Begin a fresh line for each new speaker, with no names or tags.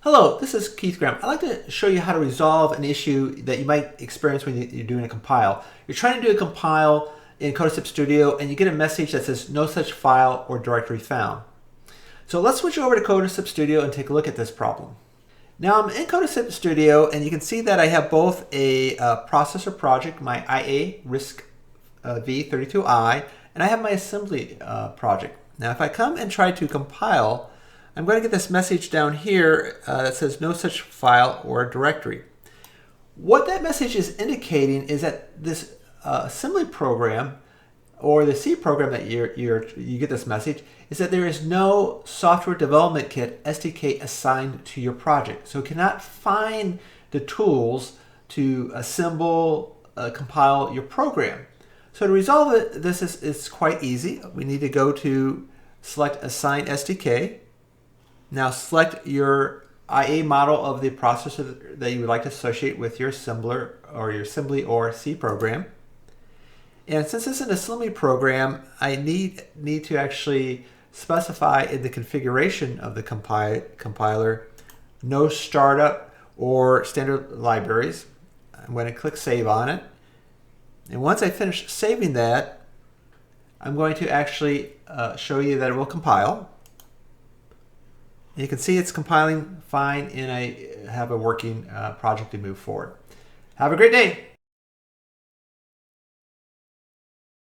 Hello, this is Keith Graham. I'd like to show you how to resolve an issue that you might experience when you're doing a compile. You're trying to do a compile in Codasip Studio and you get a message that says no such file or directory found. So let's switch over to Codasip Studio and take a look at this problem. Now I'm in Codasip Studio and you can see that I have both a processor project, my IA RISC V32i, and I have my assembly project. Now if I come and try to compile, I'm going to get this message down here that says no such file or directory. What that message is indicating is that this assembly program or the C program that you get this message is that there is no software development kit SDK assigned to your project. So it cannot find the tools to assemble, compile your program. So to resolve it, this is quite easy. We need to go to select Assign SDK. Now select your IA model of the processor that you would like to associate with your assembler or your assembly or C program. And since this is an assembly program, I need to actually specify in the configuration of the compiler no startup or standard libraries. I'm going to click Save on it. And once I finish saving that, I'm going to actually show you that it will compile. You can see it's compiling fine and I have a working project to move forward. Have a great day.